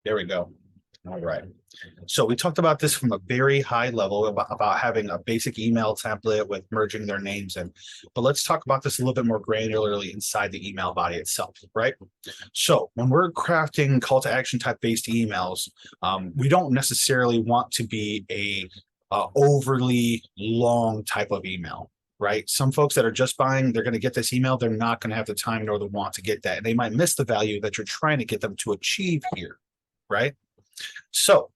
There we go. All right. So we talked about this from a very high level about having a basic email template with merging their names in. But let's talk about this a little bit more granularly inside the email body itself, right? So when we're crafting call to action type based emails, we don't necessarily want to be a overly long type of email. Right. Some folks that are just buying, they're going to get this email. They're not going to have the time nor the want to get that. And they might miss the value that you're trying to get them to achieve here. Right. So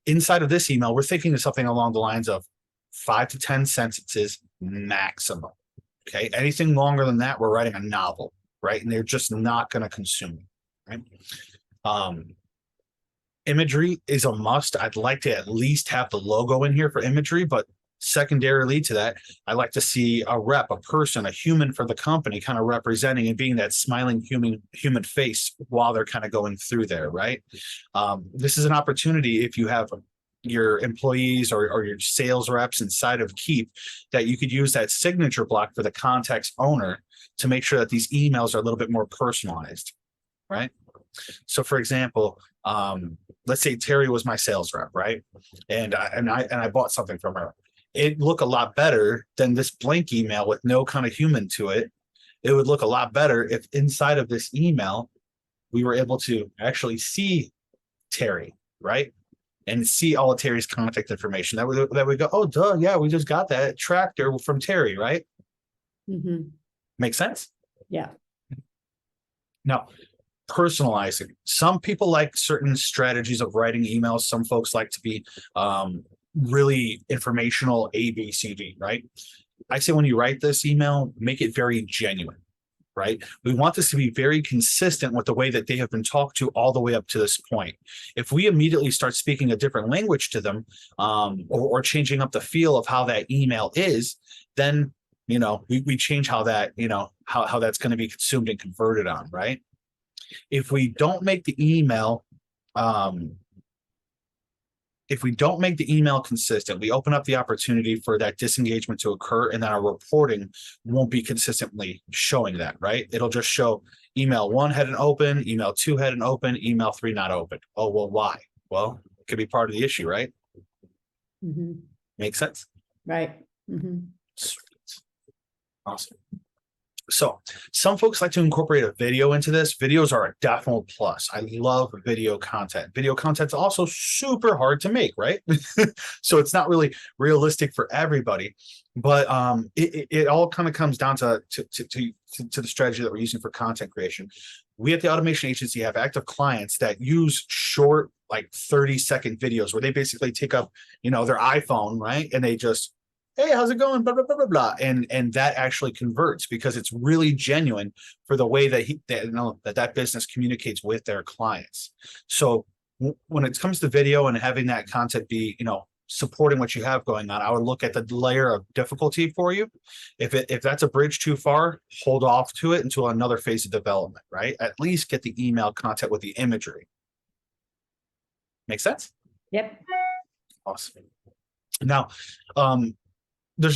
inside of this email, we're thinking of something along the lines of 5 to 10 sentences maximum. Okay. Anything longer than that, we're writing a novel, right? And they're just not going to consume it. Right. Imagery is a must. I'd like to at least have the logo in here for imagery, but secondarily to that, I like to see a rep, a person, a human for the company kind of representing and being that smiling human face while they're kind of going through there, right? This is an opportunity if you have your employees or your sales reps inside of Keap that you could use that signature block for the contact's owner to make sure that these emails are a little bit more personalized, right? So for example, let's say Terry was my sales rep, right? And I bought something from her. It'd look a lot better than this blank email with no kind of human to it. It would look a lot better if inside of this email, we were able to actually see Terry, right? And see all of Terry's contact information. That we go, oh, duh, yeah, we just got that tractor from Terry, right? Mm-hmm. Make sense? Yeah. Now, personalizing. Some people like certain strategies of writing emails. Some folks like to be really informational, A, B, C, D, right? I say when you write this email, make it very genuine, right? We want this to be very consistent with the way that they have been talked to all the way up to this point. If we immediately start speaking a different language to them or changing up the feel of how that email is, then, we change how that, how that's going to be consumed and converted on, right? If we don't make the email consistent, we open up the opportunity for that disengagement to occur, and then our reporting won't be consistently showing that, right? It'll just show email 1 had an open, email 2 had an open, email 3 not open. Oh, well, why? Well, it could be part of the issue, right? Mm-hmm. Make sense? Right. Mm-hmm. Sweet. Awesome. So some folks like to incorporate a video into this. Videos are a definite plus. I love video content. Video content's also super hard to make, right? So it's not really realistic for everybody, but it all kind of comes down to the strategy that we're using for content creation. We at the automation agency have active clients that use short, like 30-second videos where they basically take up, their iPhone, right? And they just, hey, how's it going? Blah, blah, blah, blah, blah. And that actually converts because it's really genuine for the way that business communicates with their clients. So when it comes to video and having that content be, supporting what you have going on, I would look at the layer of difficulty for you. If that's a bridge too far, hold off to it until another phase of development, right? At least get the email content with the imagery. Make sense? Yep. Awesome. Now, there's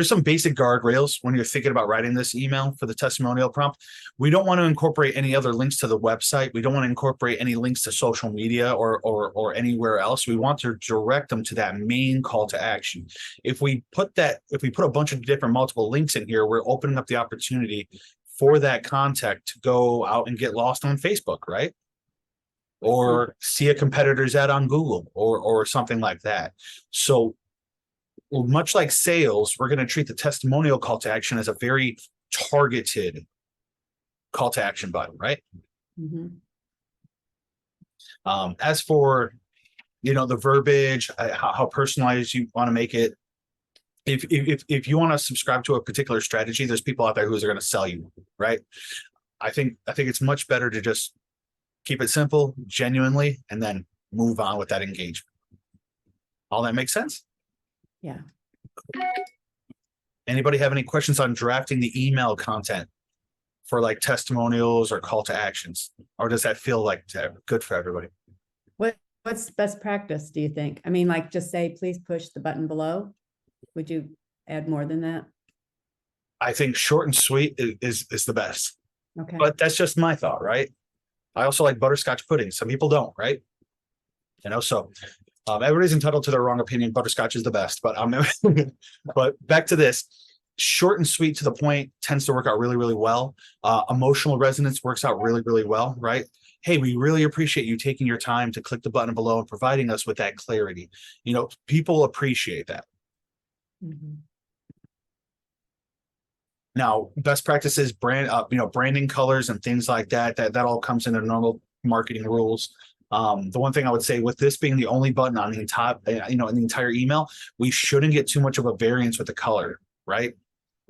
some basic guardrails when you're thinking about writing this email for the testimonial prompt. We don't want to incorporate any other links to the website. We don't want to incorporate any links to social media or anywhere else. We want to direct them to that main call to action. If we put a bunch of different multiple links in here, we're opening up the opportunity for that contact to go out and get lost on Facebook, right? Or see a competitor's ad on Google or something like that. So much like sales, we're going to treat the testimonial call to action as a very targeted call to action button, right? Mm-hmm. As for, the verbiage, how personalized you want to make it. If you want to subscribe to a particular strategy, there's people out there who are going to sell you, right? I think it's much better to just keep it simple, genuinely, and then move on with that engagement. All that makes sense? Yeah. Anybody have any questions on drafting the email content for like testimonials or call to actions? Or does that feel like good for everybody? What's best practice, do you think? I mean, like just say, please push the button below. Would you add more than that? I think short and sweet is the best. Okay. But that's just my thought, right? I also like butterscotch pudding. Some people don't, right? You know, so everybody's entitled to their wrong opinion. Butterscotch is the best, but but back to this. Short and sweet to the point tends to work out really, really well. Emotional resonance works out really, really well, right? Hey, we really appreciate you taking your time to click the button below and providing us with that clarity. You know, people appreciate that. Mhm. Now, best practices, branding colors and things like that. That all comes into normal marketing rules. The one thing I would say with this being the only button on the top, in the entire email, we shouldn't get too much of a variance with the color, right?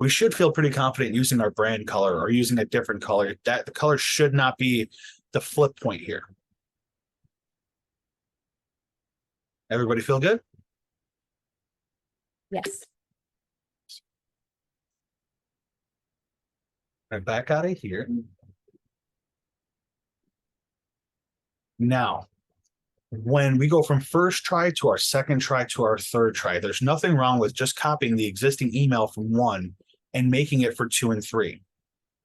We should feel pretty confident using our brand color or using a different color. That the color should not be the flip point here. Everybody feel good? Yes. Right, back out of here. Now, when we go from first try to our second try to our third try, there's nothing wrong with just copying the existing email from 1 and making it for 2 and 3,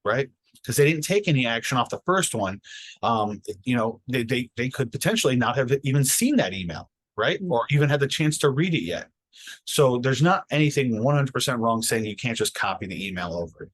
right? Because they didn't take any action off the first one. They could potentially not have even seen that email, right? Or even had the chance to read it yet. So there's not anything 100% wrong saying you can't just copy the email over.